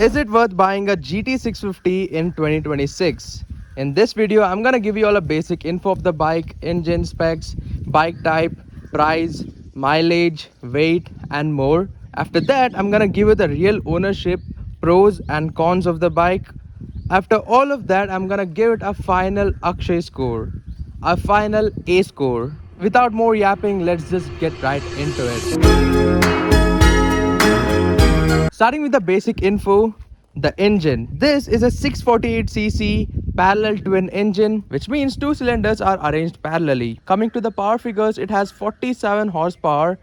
Is it worth buying a GT650 in 2026? In this video, I'm gonna give you all a basic info of the bike, engine specs, bike type, price, mileage, weight, and more. After that, I'm gonna give you the real ownership, pros and cons of the bike. After all of that, I'm gonna give it a final Akshay score, a final A score. Without more yapping, let's just get right into it. Starting with the basic info, the engine. This is a 648cc parallel twin engine, which means two cylinders are arranged parallelly. Coming to the power figures, it has 47 horsepower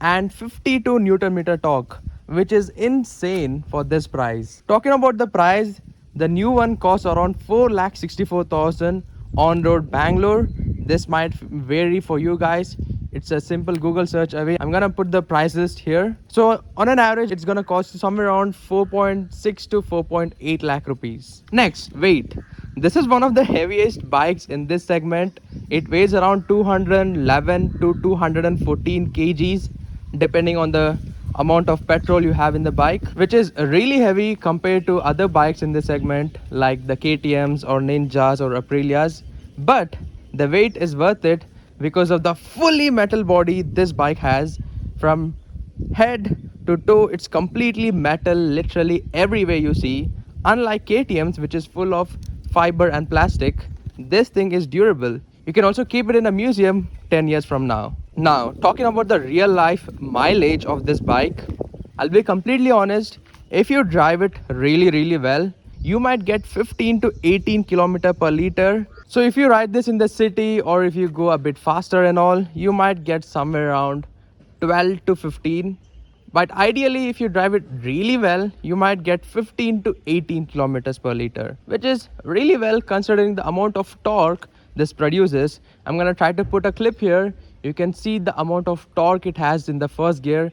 and 52 Newton meter torque, which is insane for this price. Talking about the price, the new one costs around 4,64,000 on road Bangalore. This might vary for you guys. It's a simple Google search away. I'm gonna put the prices here. So on an average, it's gonna cost you somewhere around 4.6 to 4.8 lakh rupees. Next, weight. This is one of the heaviest bikes in this segment. It weighs around 211 to 214 kgs, depending on the amount of petrol you have in the bike, which is really heavy compared to other bikes in this segment like the KTMs or Ninjas or Aprilias. But the weight is worth it because of the fully metal body this bike has. From head to toe, it's completely metal, literally everywhere you see. Unlike KTM's, which is full of fiber and plastic, this thing is durable. You can also keep it in a museum 10 years from now. Now, talking about the real life mileage of this bike, I'll be completely honest, if you drive it really well, you might get 15 to 18 kilometer per liter. So if you ride this in the city or if you go a bit faster and all, you might get somewhere around 12 to 15. But ideally, if you drive it really well, you might get 15 to 18 kilometers per liter, which is really well considering the amount of torque this produces. I'm gonna try to put a clip here. You can see the amount of torque it has in the first gear.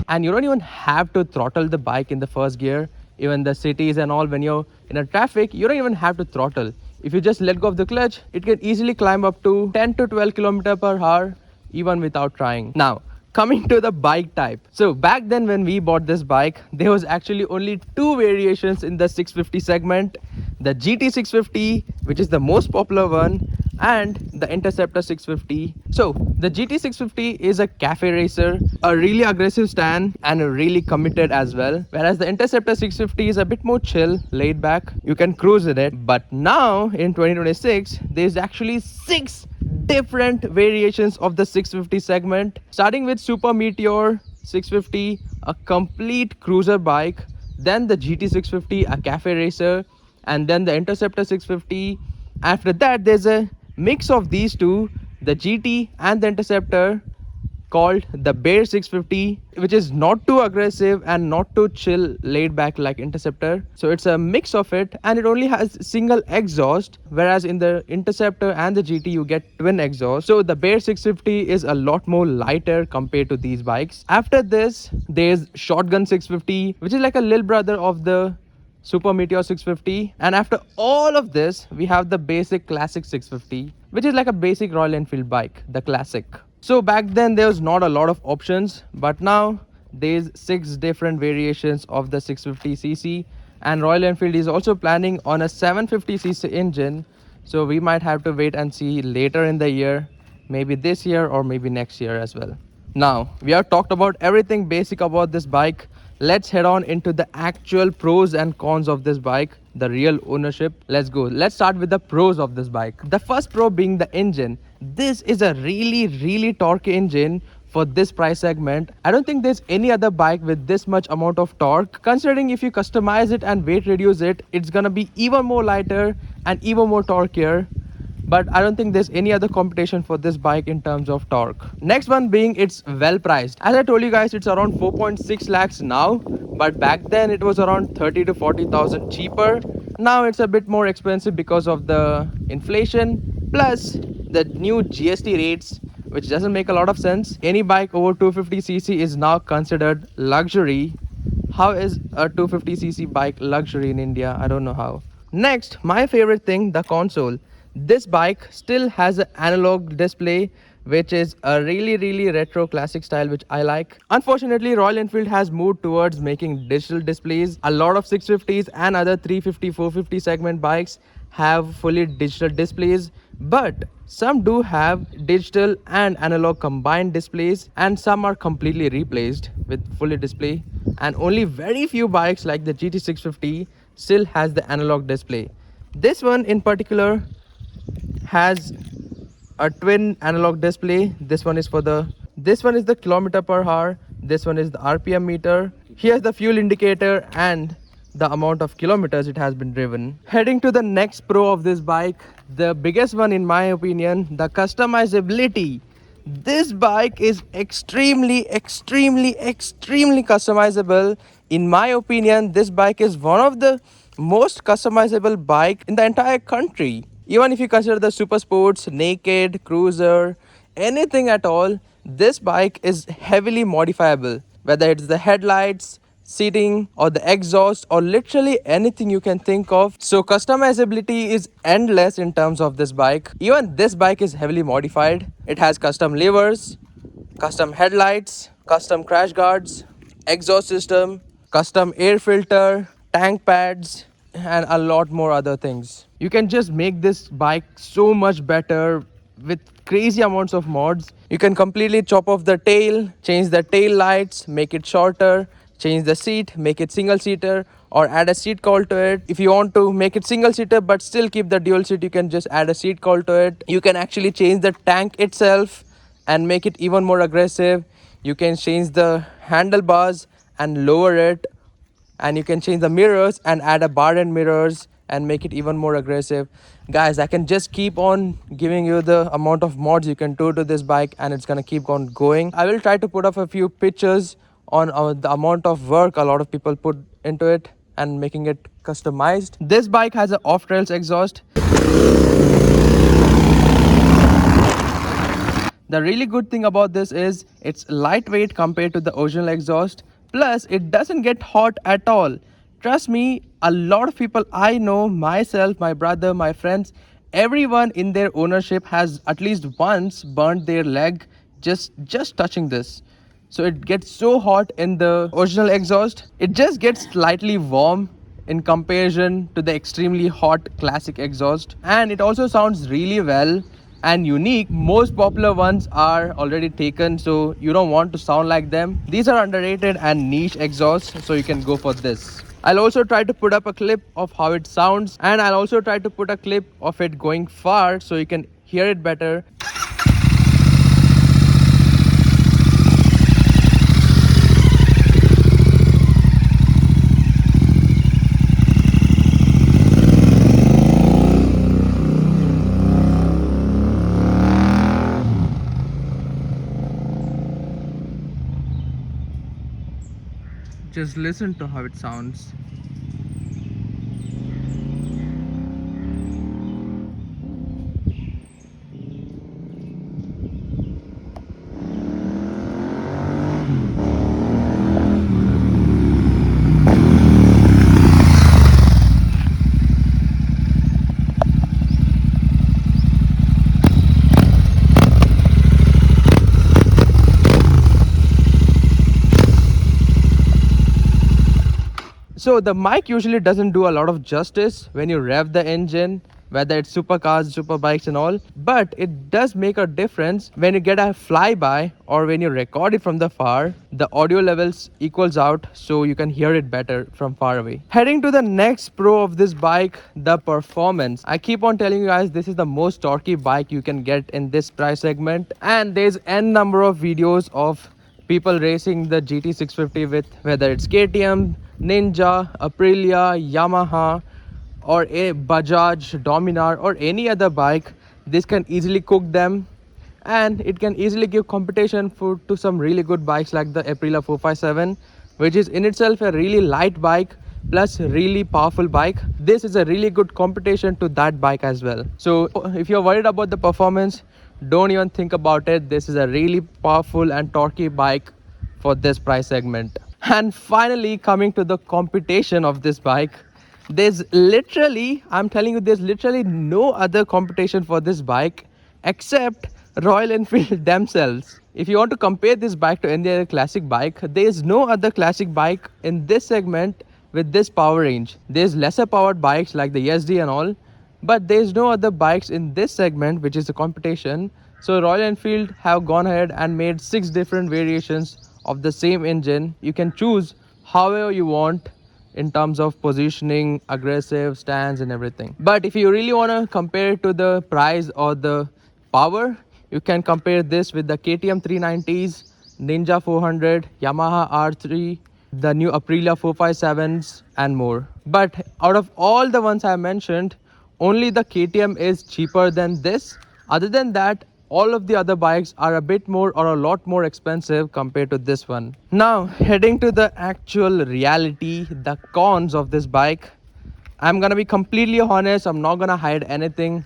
And you don't even have to throttle the bike in the first gear. Even the cities and all, when you're in a traffic, you don't even have to throttle. If you just let go of the clutch, it can easily climb up to 10 to 12 kilometers per hour even without trying. Now, coming to the bike type. So back then when we bought this bike, there was actually only two variations in the 650 segment. The GT650, which is the most popular one, and the Interceptor 650. So the GT650 is a cafe racer, a really aggressive stand, and really committed as well. Whereas the Interceptor 650 is a bit more chill, laid back. You can cruise in it. But now in 2026, there's actually 6 different variations of the 650 segment, starting with Super Meteor 650, a complete cruiser bike, then the GT650, a cafe racer, and then the Interceptor 650. After that, there's a mix of these two, the GT and the Interceptor, called the Bear 650, which is not too aggressive and not too chill, laid back like Interceptor. So it's a mix of it, and it only has single exhaust, whereas in the Interceptor and the GT you get twin exhaust. So the Bear 650 is a lot more lighter compared to these bikes. After this, there's Shotgun 650, which is like a little brother of the Super Meteor 650. And after all of this, we have the basic classic 650, which is like a basic Royal Enfield bike, the classic. So back then there was not a lot of options, but now there's 6 different variations of the 650cc, and Royal Enfield is also planning on a 750cc engine. So we might have to wait and see later in the year, maybe this year or maybe next year as well. Now we have talked about everything basic about this bike. Let's head on into the actual pros and cons of this bike, the real ownership. Let's go. Let's start with the pros of this bike. The first pro being the engine. This is a really torque engine for this price segment. I don't think there's any other bike with this much amount of torque. Considering if you customize it and weight reduce it, it's gonna be even more lighter and even more torqueier. But I don't think there's any other competition for this bike in terms of torque. Next one being it's well priced. As I told you guys, it's around 4.6 lakhs now, but back then it was around 30 to 40,000 cheaper. Now it's a bit more expensive because of the inflation, plus the new GST rates, which doesn't make a lot of sense. Any bike over 250cc is now considered luxury. How is a 250cc bike luxury in India? I don't know how. Next, my favorite thing, the console. This bike still has an analog display, which is a really retro classic style, which I like. Unfortunately, Royal Enfield has moved towards making digital displays. A lot of 650s and other 350 450 segment bikes have fully digital displays, but some do have digital and analog combined displays, and some are completely replaced with fully display, and only very few bikes like the GT650 still has the analog display. This one in particular has a twin analog display. This one is the kilometer per hour, this one is the RPM meter. Here's the fuel indicator and the amount of kilometers it has been driven. Heading to the next pro of this bike, the biggest one in my opinion, the customizability. This bike is extremely customizable. In my opinion, this bike is one of the most customizable bike in the entire country. Even if you consider the super sports, naked, cruiser, anything at all, this bike is heavily modifiable. Whether it's the headlights, seating, or the exhaust, or literally anything you can think of. So customizability is endless in terms of this bike. Even this bike is heavily modified. It has custom levers, custom headlights, custom crash guards, exhaust system, custom air filter, tank pads, and a lot more other things. You can just make this bike so much better with crazy amounts of mods. You can completely chop off the tail, change the tail lights, make it shorter, change the seat, make it single seater, or add a seat call to it. If you want to make it single seater but still keep the dual seat, you can just add a seat call to it. You can actually change the tank itself and make it even more aggressive. You can change the handlebars and lower it, and you can change the mirrors and add a bar and mirrors and make it even more aggressive. Guys, I can just keep on giving you the amount of mods you can do to this bike, and it's gonna keep on going. I will try to put up a few pictures on the amount of work a lot of people put into it and making it customized. This bike has an off-trails exhaust. The really good thing about this is it's lightweight compared to the original exhaust. Plus, it doesn't get hot at all. Trust me, a lot of people I know, myself, my brother, my friends, everyone in their ownership has at least once burnt their leg just touching this. So it gets so hot in the original exhaust. It just gets slightly warm in comparison to the extremely hot classic exhaust, and it also sounds really well and unique. Most popular ones are already taken, so you don't want to sound like them. These are underrated and niche exhausts, so you can go for this. I'll also try to put up a clip of how it sounds, and I'll also try to put a clip of it going far so you can hear it better. Just listen to how it sounds. So the mic usually doesn't do a lot of justice when you rev the engine, whether it's supercars, superbikes and all, but it does make a difference when you get a flyby or when you record it from the far. The audio levels equals out so you can hear it better from far away. Heading to the next pro of this bike, the performance. I keep on telling you guys, this is the most torquey bike you can get in this price segment, and there's n number of videos of people racing the GT650 with, whether it's KTM, Ninja, Aprilia, Yamaha, or a Bajaj, Dominar, or any other bike. This can easily cook them, and it can easily give competition to some really good bikes like the Aprilia 457, which is in itself a really light bike plus really powerful bike. This is a really good competition to that bike as well. So if you're worried about the performance, don't even think about it. This is a really powerful and torquey bike for this price segment. And finally, coming to the competition of this bike, There's literally, I'm telling you, there's literally no other competition for this bike except Royal Enfield themselves. If you want to compare this bike to any other classic bike, there's no other classic bike in this segment with this power range. There's lesser powered bikes like the SD and all, but there's no other bikes in this segment, which is the competition. So Royal Enfield have gone ahead and made 6 different variations of the same engine. You can choose however you want in terms of positioning, aggressive stance and everything. But if you really want to compare it to the price or the power, you can compare this with the KTM 390s, Ninja 400, Yamaha R3, the new Aprilia 457s and more. But out of all the ones I mentioned, only the KTM is cheaper than this. Other than that, all of the other bikes are a bit more or a lot more expensive compared to this one. Now, heading to the actual reality, the cons of this bike. I'm gonna be completely honest, I'm not gonna hide anything.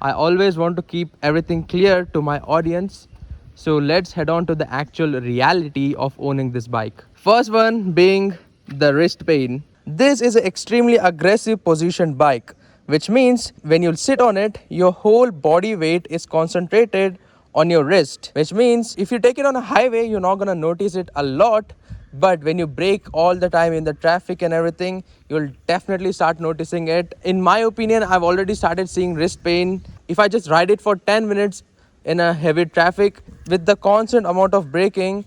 I always want to keep everything clear to my audience. So let's head on to the actual reality of owning this bike. First one being the wrist pain. This is an extremely aggressive positioned bike, which means when you sit on it, your whole body weight is concentrated on your wrist, which means if you take it on a highway, you're not gonna notice it a lot. But when you brake all the time in the traffic and everything, you'll definitely start noticing it. In my opinion, I've already started seeing wrist pain if I just ride it for 10 minutes in a heavy traffic. With the constant amount of braking,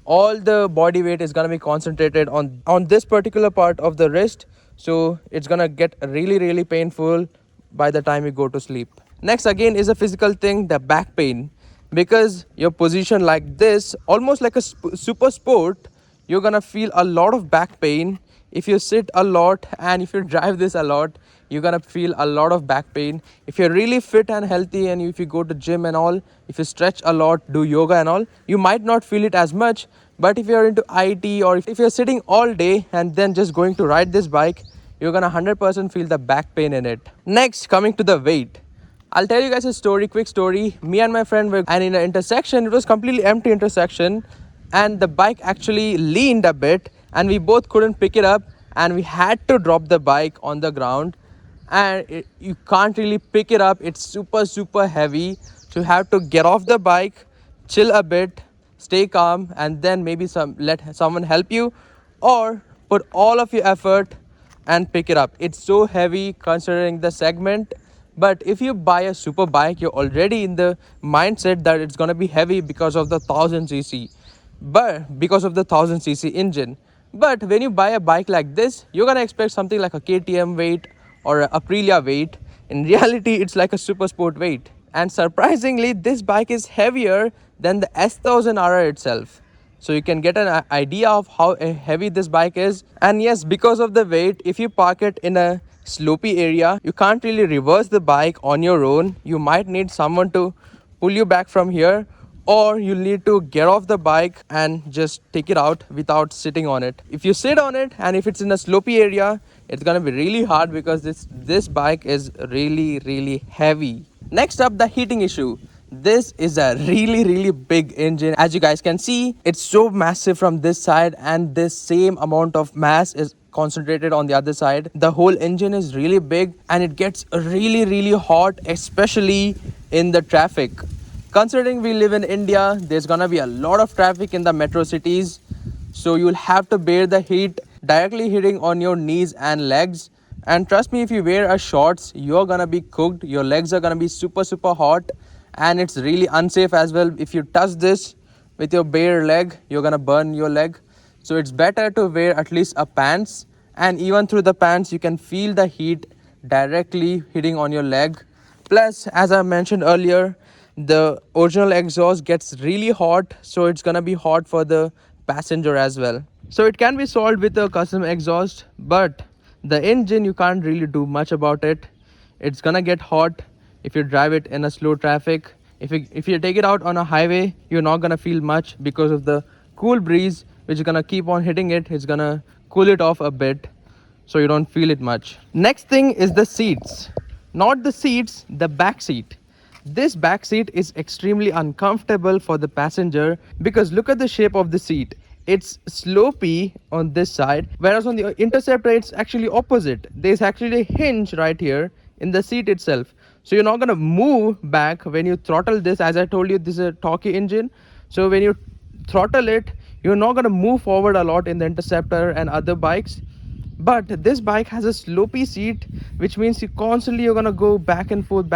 all the body weight is going to be concentrated on this particular part of the wrist, so it's going to get really painful by the time you go to sleep. Next again is a physical thing, the back pain. Because your position like this, almost like a super sport, you're gonna feel a lot of back pain. If you sit a lot and if you drive this a lot, you're gonna feel a lot of back pain. If you're really fit and healthy and if you go to gym and all, if you stretch a lot, do yoga and all, you might not feel it as much. But if you're into IT or if you're sitting all day and then just going to ride this bike, you're gonna 100% feel the back pain in it. Next, coming to the weight. I'll tell you guys a story, quick story. Me and my friend were and in an intersection, it was completely empty intersection, and the bike actually leaned a bit and we both couldn't pick it up and we had to drop the bike on the ground, and you can't really pick it up. It's super heavy. So you have to get off the bike, chill a bit, stay calm, and then maybe let someone help you, or put all of your effort and pick it up. It's so heavy considering the segment. But if you buy a super bike, you're already in the mindset that it's going to be heavy because of the 1000cc, but because of the 1000cc engine. But when you buy a bike like this, you're going to expect something like a KTM weight or a Aprilia weight. In reality, it's like a super sport weight. And surprisingly, this bike is heavier than the S1000RR itself. So you can get an idea of how heavy this bike is. And yes, because of the weight, if you park it in a slopey area, you can't really reverse the bike on your own. You might need someone to pull you back from here, or you'll need to get off the bike and just take it out without sitting on it. If you sit on it and if it's in a slopey area, it's gonna be really hard because this bike is really heavy. Next up, the heating issue. This is a really big engine. As you guys can see, it's so massive from this side, and this same amount of mass is concentrated on the other side. The whole engine is really big and it gets really hot, especially in the traffic. Considering we live in India, there's gonna be a lot of traffic in the metro cities, so you'll have to bear the heat directly hitting on your knees and legs. And trust me, if you wear a shorts, you're gonna be cooked. Your legs are gonna be super hot, and it's really unsafe as well. If you touch this with your bare leg, you're gonna burn your leg. So it's better to wear at least a pants, and even through the pants you can feel the heat directly hitting on your leg. Plus, as I mentioned earlier, the original exhaust gets really hot, so it's gonna be hot for the passenger as well. So it can be solved with a custom exhaust, but the engine, you can't really do much about it. It's gonna get hot if you drive it in a slow traffic. If you take it out on a highway, you're not gonna feel much because of the cool breeze which is gonna keep on hitting it. It's gonna cool it off a bit, so you don't feel it much. Next thing is the seats. Not the seats, the back seat. This back seat is extremely uncomfortable for the passenger because look at the shape of the seat. it's slopey on this side, whereas on the Interceptor it's actually opposite. There's actually a hinge right here in the seat itself, so you're not going to move back when you throttle this. As I told you, this is a torquey engine, so when you throttle it, you're not going to move forward a lot in the Interceptor and other bikes. But this bike has a slopey seat, which means you constantly you're gonna go back and forth.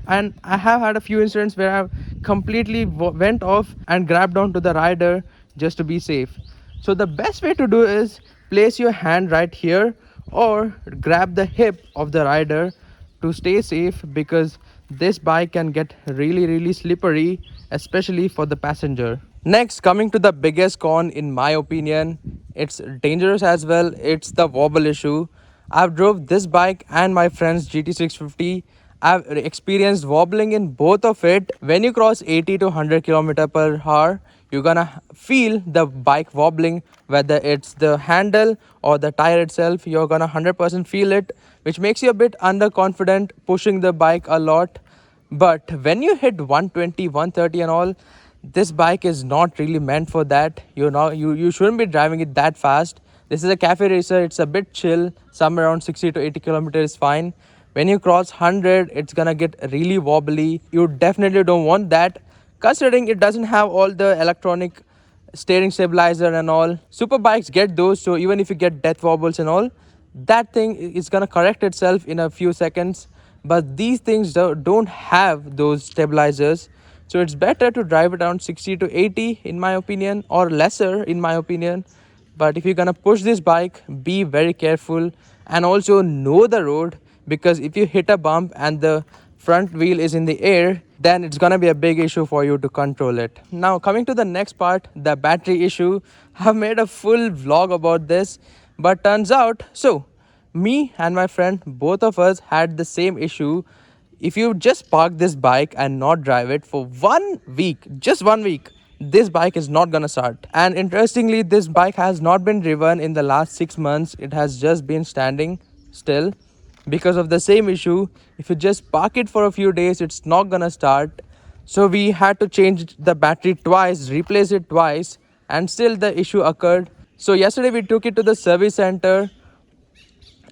And I have had a few incidents where I've completely went off and grabbed onto the rider just to be safe. So the best way to do is place your hand right here or grab the hip of the rider to stay safe, because this bike can get really slippery, especially for the passenger. Next, coming to the biggest con in my opinion, it's dangerous as well, it's the wobble issue. I've drove this bike and my friend's GT650. I've experienced wobbling in both of it. When you cross 80 to 100 kilometer per hour, you're gonna feel the bike wobbling, whether it's the handle or the tire itself. You're gonna 100% feel it, which makes you a bit underconfident, pushing the bike a lot. But when you hit 120, 130 and all, this bike is not really meant for that. You shouldn't be driving it that fast. This is a cafe racer, it's a bit chill, somewhere around 60 to 80 kilometers is fine. When you cross 100, it's gonna get really wobbly. You definitely don't want that, considering it doesn't have all the electronic steering stabilizer and all. Super bikes get those, so even if you get death wobbles and all, that thing is gonna correct itself in a few seconds. But these things don't have those stabilizers, so it's better to drive it around 60 to 80 in my opinion, or lesser in my opinion. But if you're gonna push this bike, be very careful and also know the road, because if you hit a bump and the front wheel is in the air, then it's gonna be a big issue for you to control it. Now coming to the next part, the battery issue. I've made a full vlog about this, but turns out, so me and my friend, both of us had the same issue. If you just park this bike and not drive it for 1 week, just 1 week, this bike is not gonna start. And interestingly, this bike has not been driven in the last 6 months. It has just been standing still because of the same issue. If you just park it for a few days, it's not gonna start. So we had to change the battery twice, replace it twice, and still the issue occurred. So yesterday we took it to the service center,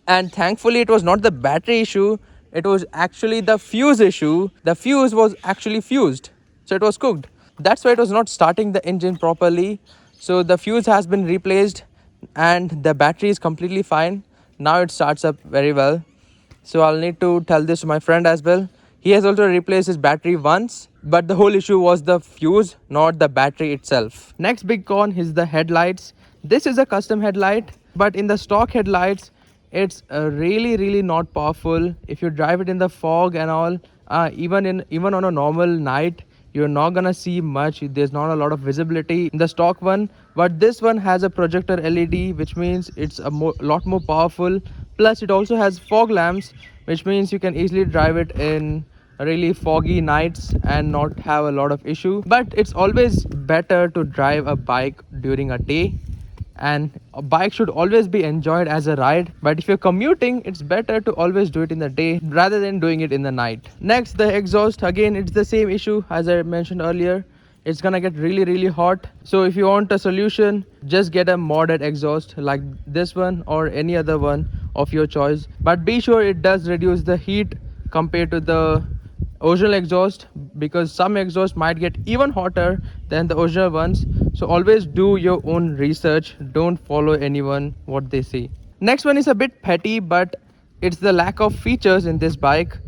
and thankfully it was not the battery issue, it was actually the fuse issue. The fuse was actually fused, so it was cooked. That's why it was not starting the engine properly. So the fuse has been replaced and the battery is completely fine. Now it starts up very well. So I'll need to tell this to my friend as well. He has also replaced his battery once, but the whole issue was the fuse, not the battery itself. Next big con is the headlights. This is a custom headlight, but in the stock headlights, it's really not powerful. If you drive it in the fog and all, even on a normal night, you're not gonna see much. There's not a lot of visibility in the stock one, but this one has a projector LED, which means it's a lot more powerful. Plus it also has fog lamps, which means you can easily drive it in really foggy nights and not have a lot of issue. But it's always better to drive a bike during a day, and a bike should always be enjoyed as a ride. But if you're commuting, it's better to always do it in the day rather than doing it in the night. Next, the exhaust. Again, it's the same issue as I mentioned earlier. It's gonna get really hot. So if you want a solution, just get a modded exhaust like this one or any other one of your choice, but be sure it does reduce the heat compared to the original exhaust, because some exhaust might get even hotter than the original ones. So always do your own research, don't follow anyone what they say. Next one is a bit petty, but it's the lack of features in this bike.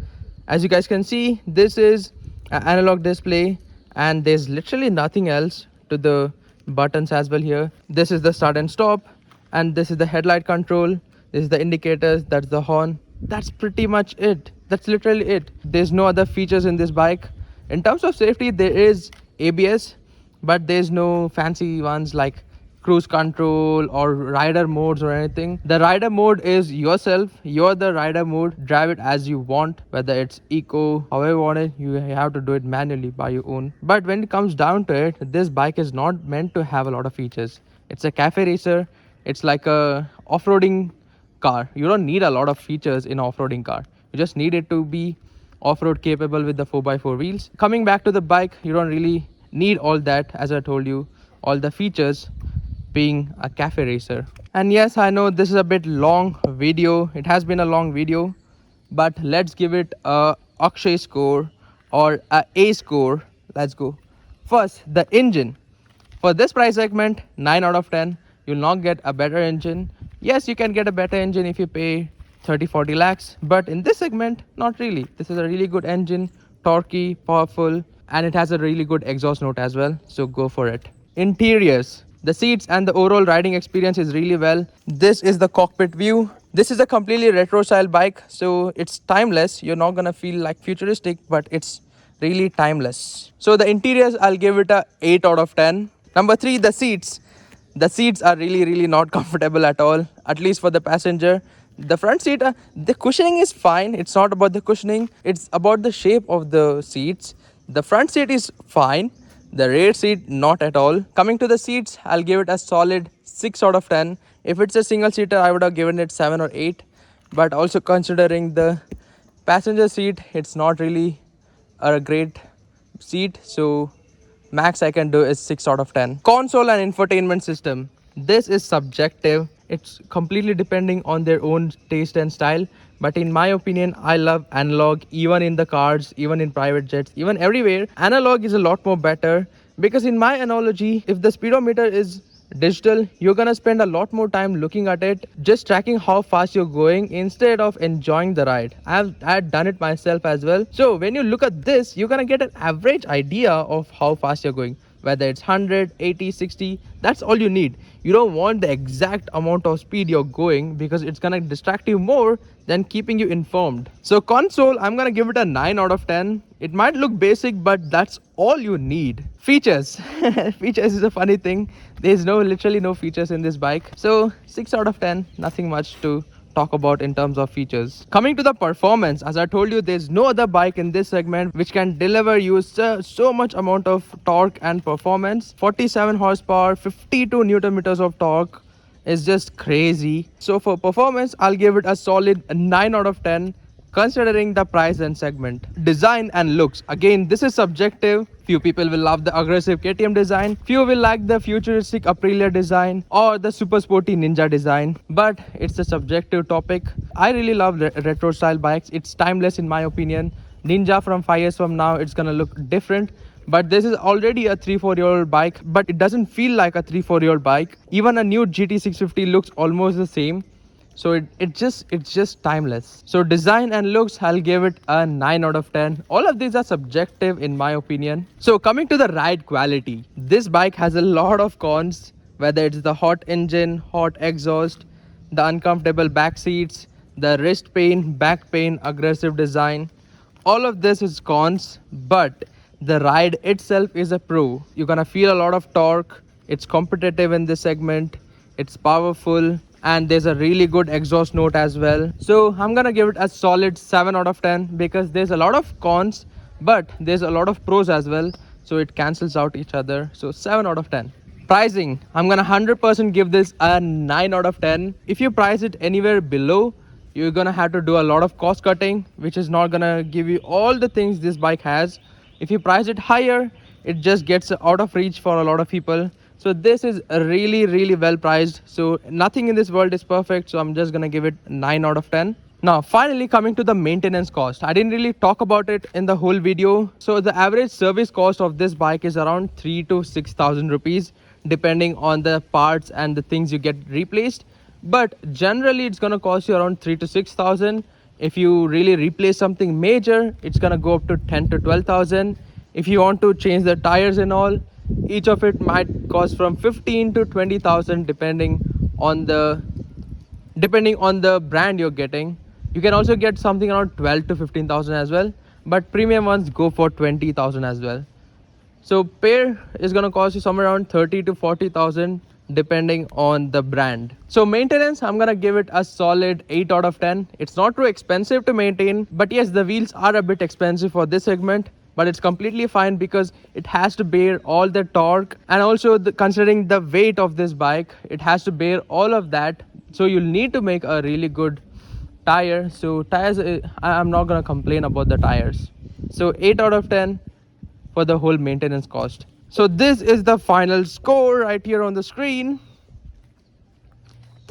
As you guys can see, this is an analog display and there's literally nothing else to the buttons as well here. This is the start and stop, and this is the headlight control, this is the indicators, that's the horn. That's pretty much it. That's literally it. There's no other features in this bike. In terms of safety, there is ABS, but there's no fancy ones like cruise control or rider modes or anything. The rider mode is yourself. You're the rider mode. Drive it as you want, whether it's eco, however you want it. You have to do it manually by your own. But when it comes down to it, this bike is not meant to have a lot of features. It's a cafe racer. It's like a off-roading car. You don't need a lot of features in an off-roading car. You just need it to be off-road capable with the 4x4 wheels. Coming back to the bike, you don't really need all that, as I told you, all the features. being a cafe racer. And yes, I know this is a bit long video. It has been a long video, but let's give it a Akshay score or a score. Let's go. First, the engine. For this price segment, 9 out of 10. You'll not get a better engine. Yes, you can get a better engine if you pay 30-40 lakhs, but in this segment, not really. This is a really good engine, torquey, powerful, and it has a really good exhaust note as well, so go for it. Interiors. The seats and the overall riding experience is really well. This is the cockpit view. This is a completely retro style bike, so it's timeless. You're not gonna feel like futuristic, but it's really timeless. So the interiors, I'll give it a 8 out of 10. Number 3, the seats. The seats are really not comfortable at all, at least for the passenger. The front seat, the cushioning is fine. It's not about the cushioning, it's about the shape of the seats. The front seat is fine, the rear seat not at all. Coming to the seats, I'll give it a solid 6 out of 10. If it's a single seater, I would have given it 7 or 8, but also considering the passenger seat, it's not really a great seat, so max I can do is 6 out of 10. Console and infotainment system. This is subjective. It's completely depending on their own taste and style. But in my opinion, I love analog, even in the cars, even in private jets, even everywhere. Analog is a lot more better because in my analogy, if the speedometer is digital, you're gonna spend a lot more time looking at it, just tracking how fast you're going instead of enjoying the ride. I've done it myself as well. So when you look at this, you're gonna get an average idea of how fast you're going, whether it's 100, 80, 60. That's all you need. You don't want the exact amount of speed you're going because it's gonna distract you more than keeping you informed. So console, I'm gonna give it a 9 out of 10. It might look basic, but that's all you need. Features. Features is a funny thing. There's literally no features in this bike. So 6 out of 10, nothing much to talk about in terms of features. Coming to the performance, as I told you, there's no other bike in this segment which can deliver you so much amount of torque and performance. 47 horsepower, 52 newton meters of torque is just crazy. So for performance, I'll give it a solid 9 out of 10 considering the price and segment. Design and looks, again, this is subjective. Few people will love the aggressive KTM design, few will like the futuristic Aprilia design or the super sporty Ninja design, but it's a subjective topic. I really love retro style bikes. It's timeless in my opinion. Ninja from 5 years from now, it's gonna look different, but this is already a 3-4-year-old bike, but it doesn't feel like a 3-4-year-old bike. Even a new GT650 looks almost the same. So it's just timeless. So design and looks, I'll give it a 9 out of 10. All of these are subjective in my opinion. So coming to the ride quality, this bike has a lot of cons, whether it's the hot engine, hot exhaust, the uncomfortable back seats, the wrist pain, back pain, aggressive design. All of this is cons, but the ride itself is a pro. You're gonna feel a lot of torque. It's competitive in this segment. It's powerful. And there's a really good exhaust note as well. So I'm gonna give it a solid 7 out of 10 because there's a lot of cons, but there's a lot of pros as well. So it cancels out each other. So 7 out of 10. Pricing, I'm gonna 100% give this a 9 out of 10. If you price it anywhere below, you're gonna have to do a lot of cost cutting, which is not gonna give you all the things this bike has. If you price it higher, it just gets out of reach for a lot of people. So this is really well priced. So nothing in this world is perfect. So I'm just gonna give it 9 out of 10. Now finally coming to the maintenance cost. I didn't really talk about it in the whole video. So the average service cost of this bike is around 3 to 6,000 rupees, depending on the parts and the things you get replaced. But generally it's gonna cost you around 3 to 6,000. If you really replace something major, it's gonna go up to 10 to 12,000. If you want to change the tires and all, each of it might cost from 15 to 20,000 depending on the brand you're getting. You can also get something around 12 to 15,000 as well, but premium ones go for 20,000 as well. So pair is going to cost you somewhere around 30 to 40,000 depending on the brand. So maintenance, I'm gonna give it a solid 8 out of 10. It's not too expensive to maintain, but yes, the wheels are a bit expensive for this segment, but it's completely fine because it has to bear all the torque, and also considering the weight of this bike, it has to bear all of that. So you'll need to make a really good tire. So tires, I'm not gonna complain about the tires. So 8 out of 10 for the whole maintenance cost. So this is the final score right here on the screen.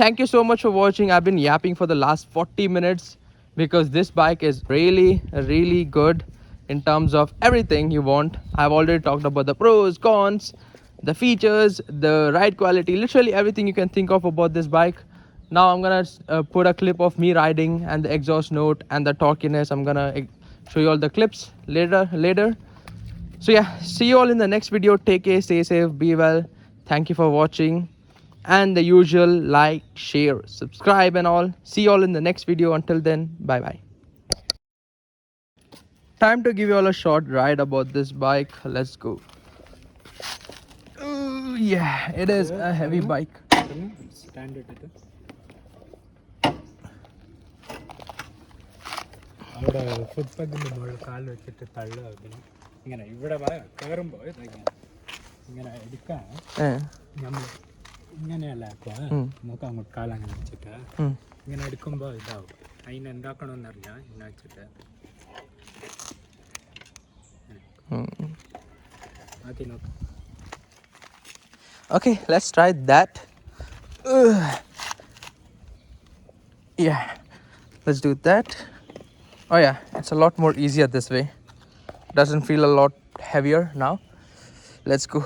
thank you so much for watching. I've been yapping for the last 40 minutes because this bike is really good in terms of everything you want. I've already talked about the pros, cons, the features, the ride quality, literally everything you can think of about this bike. Now I'm gonna put a clip of me riding and the exhaust note and the torquiness. I'm gonna show you all the clips later. So yeah, see you all in the next video. Take care, stay safe, be well. Thank you for watching, and the usual like, share, subscribe and all. See you all in the next video. Until then, bye bye. Time to give you all a short ride about this bike. Let's go. Ooh, yeah, it is a heavy bike. Standard it. അവിടെ ഫുട്പാത്തിൻ്റെ മുകളിൽ കാല് വെച്ചിട്ട് തള്ളുക ഇങ്ങനെ ഇവിടെ കയറുമ്പോൾ ഇങ്ങനെ എടുക്കാൻ നമ്മൾ ഇങ്ങനെയല്ല ആക്കുക നമുക്ക് അങ്ങോട്ട് കാലങ്ങനെ വെച്ചിട്ട് ഇങ്ങനെ എടുക്കുമ്പോൾ ഇതാവും. അതിന് എന്താക്കണമെന്ന് അറിഞ്ഞാൽ ഇങ്ങനെ വെച്ചിട്ട് ആക്കി നോക്കാം. Okay, let's try that. Yeah, let's do that. Oh yeah, it's a lot more easier this way. Doesn't feel a lot heavier now. Let's go.